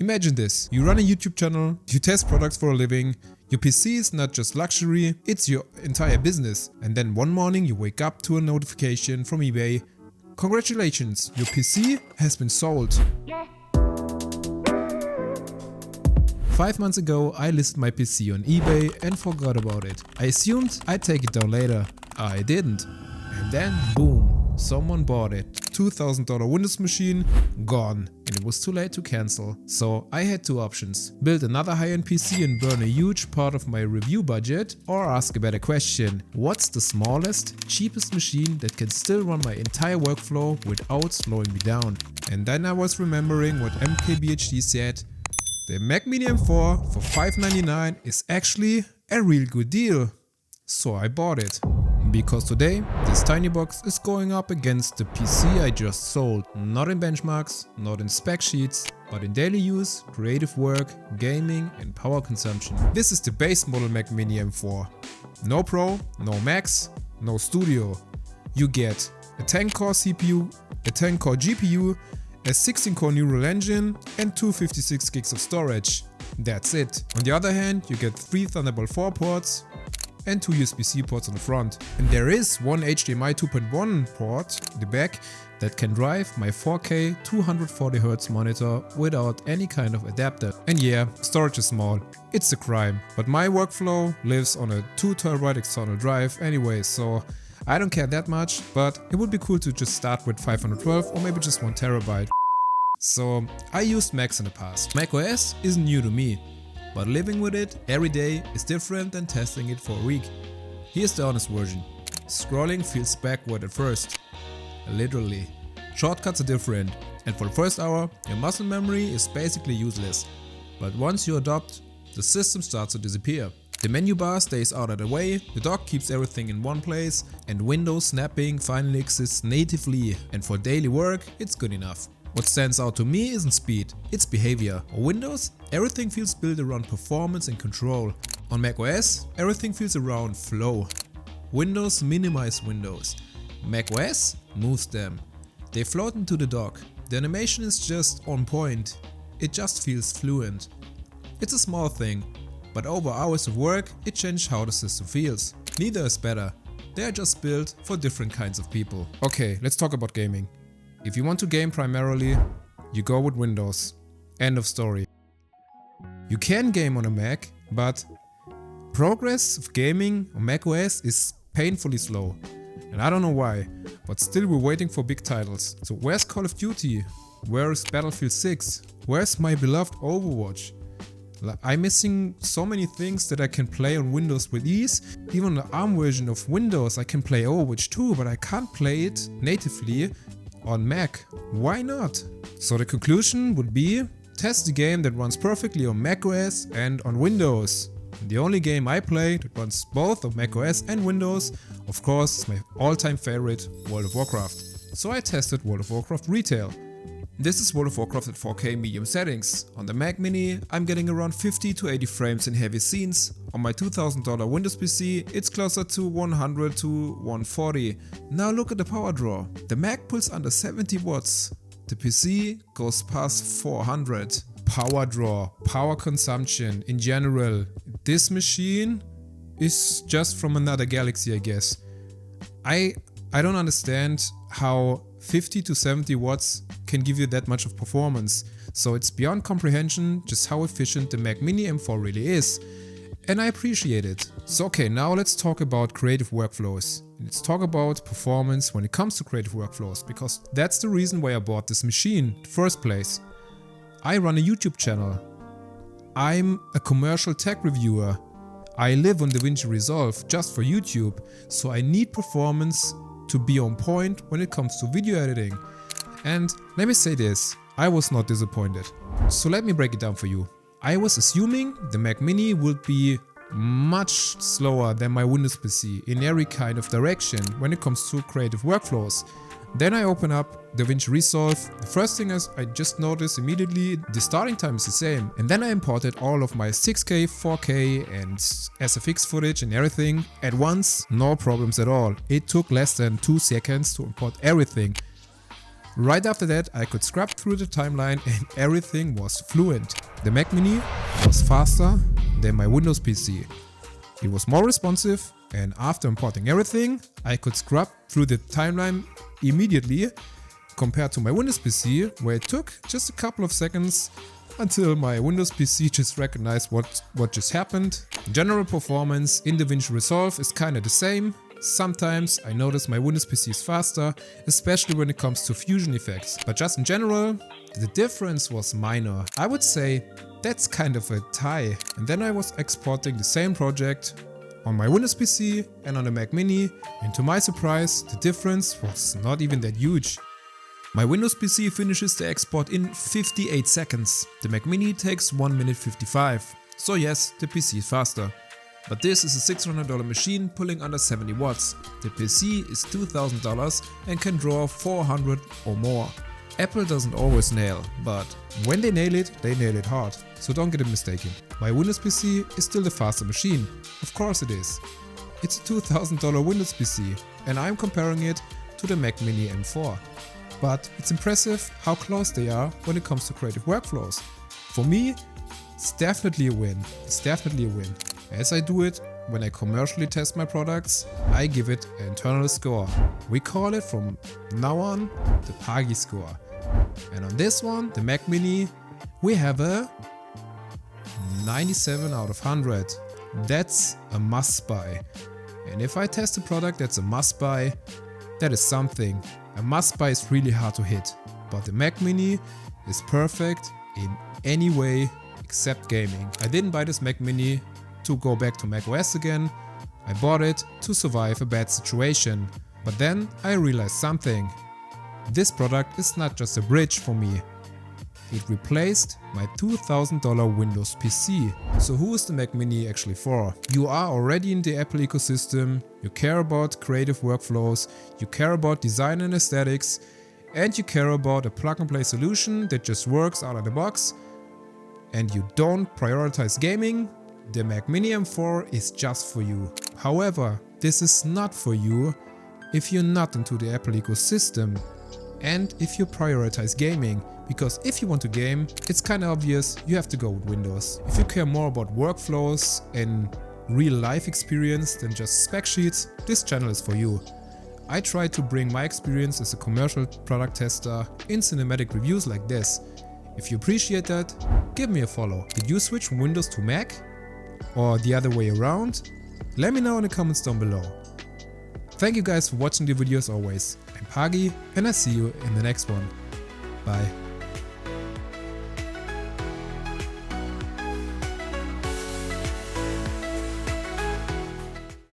Imagine this, you run a YouTube channel, you test products for a living, your PC is not just luxury, it's your entire business. And then one morning you wake up to a notification from eBay. Congratulations, your PC has been sold. 5 months ago I listed my PC on eBay and forgot about it. I assumed I'd take it down later. I didn't. And then boom, someone bought it. $2,000 Windows machine, gone. And it was too late to cancel. So I had two options. Build another high-end PC and burn a huge part of my review budget, or ask a better question. What's the smallest, cheapest machine that can still run my entire workflow without slowing me down? And then I was remembering what MKBHD said. The Mac Mini M4 for $599 is actually a real good deal. So I bought it. Because today, this tiny box is going up against the PC I just sold. Not in benchmarks, not in spec sheets, but in daily use, creative work, gaming and power consumption. This is the base model Mac Mini M4. No Pro, no Max, no Studio. You get a 10-core CPU, a 10-core GPU, a 16-core neural engine and 256 gigs of storage. That's it. On the other hand, you get 3 Thunderbolt 4 ports and 2 USB-C ports on the front. And there is one HDMI 2.1 port in the back that can drive my 4K 240Hz monitor without any kind of adapter. And yeah, storage is small. It's a crime. But my workflow lives on a 2TB external drive anyway, so I don't care that much, but it would be cool to just start with 512 or maybe just 1TB. So I used Macs in the past. macOS isn't new to me, but living with it every day is different than testing it for a week. Here's the honest version. Scrolling feels backward at first. Literally. Shortcuts are different, and for the first hour your muscle memory is basically useless. But once you adopt, the system starts to disappear. The menu bar stays out of the way, the dock keeps everything in one place, and window snapping finally exists natively, and for daily work it's good enough. What stands out to me isn't speed, it's behavior. On Windows, everything feels built around performance and control. On macOS, everything feels around flow. Windows minimize windows. macOS moves them. They float into the dock. The animation is just on point. It just feels fluent. It's a small thing, but over hours of work, it changed how the system feels. Neither is better. They are just built for different kinds of people. Okay, let's talk about gaming. If you want to game primarily, you go with Windows. End of story. You can game on a Mac, but progress of gaming on macOS is painfully slow. And I don't know why, but still we're waiting for big titles. So where's Call of Duty? Where's Battlefield 6? Where's my beloved Overwatch? I'm missing so many things that I can play on Windows with ease. Even the ARM version of Windows I can play Overwatch too, but I can't play it natively on Mac. Why not? So the conclusion would be, test the game that runs perfectly on macOS and on Windows. The only game I play that runs both on macOS and Windows, of course, is my all-time favorite, World of Warcraft. So I tested World of Warcraft Retail. This is World of Warcraft at 4K medium settings. On the Mac Mini, I'm getting around 50 to 80 frames in heavy scenes. On my $2,000 Windows PC, it's closer to 100 to 140. Now look at the power draw. The Mac pulls under 70 watts. The PC goes past 400. Power draw, power consumption in general. This machine is just from another galaxy, I guess. I don't understand how 50 to 70 watts can give you that much of performance. So it's beyond comprehension just how efficient the Mac Mini M4 really is. And I appreciate it. So okay, now let's talk about creative workflows. Let's talk about performance when it comes to creative workflows, because that's the reason why I bought this machine in the first place. I run a YouTube channel. I'm a commercial tech reviewer. I live on DaVinci Resolve just for YouTube, so I need performance to be on point when it comes to video editing. And let me say this, I was not disappointed. So let me break it down for you. I was assuming the Mac Mini would be much slower than my Windows PC in every kind of direction when it comes to creative workflows. Then I open up DaVinci Resolve. The first thing is I just noticed immediately the starting time is the same. And then I imported all of my 6K, 4K and SFX footage and everything at once. No problems at all. It took less than 2 seconds to import everything. Right after that, I could scrub through the timeline and everything was fluent. The Mac Mini was faster than my Windows PC. It was more responsive, and after importing everything, I could scrub through the timeline immediately compared to my Windows PC, where it took just a couple of seconds until my Windows PC just recognized what just happened. General performance in DaVinci Resolve is kinda the same. Sometimes I notice my Windows PC is faster, especially when it comes to fusion effects, but just in general, the difference was minor. I would say that's kind of a tie. And then I was exporting the same project on my Windows PC and on the Mac Mini, and to my surprise, the difference was not even that huge. My Windows PC finishes the export in 58 seconds, the Mac Mini takes 1 minute 55, so yes, the PC is faster. But this is a $600 machine pulling under 70 watts. The PC is $2,000 and can draw 400 or more. Apple doesn't always nail, but when they nail it hard, so don't get it mistaken. My Windows PC is still the faster machine, of course it is. It's a $2,000 Windows PC and I'm comparing it to the Mac Mini M4. But it's impressive how close they are when it comes to creative workflows. For me, it's definitely a win. As I do it when I commercially test my products, I give it an internal score. We call it from now on the Pagi Score. And on this one, the Mac Mini, we have a 97 out of 100. That's a must buy. And if I test a product that's a must buy, that is something. A must buy is really hard to hit, but the Mac Mini is perfect in any way except gaming. I didn't buy this Mac Mini to go back to macOS again. I bought it to survive a bad situation. But then I realized something. This product is not just a bridge for me. It replaced my $2,000 Windows PC. So who is the Mac Mini actually for? You are already in the Apple ecosystem, you care about creative workflows, you care about design and aesthetics, and you care about a plug-and-play solution that just works out of the box, and you don't prioritize gaming, the Mac Mini M4 is just for you. However, this is not for you if you're not into the Apple ecosystem and if you prioritize gaming. Because if you want to game, it's kinda obvious you have to go with Windows. If you care more about workflows and real life experience than just spec sheets, this channel is for you. I try to bring my experience as a commercial product tester in cinematic reviews like this. If you appreciate that, give me a follow. Did you switch from Windows to Mac? Or the other way around? Let me know in the comments down below. Thank you guys for watching the video as always. I'm Pagi and I see you in the next one. Bye.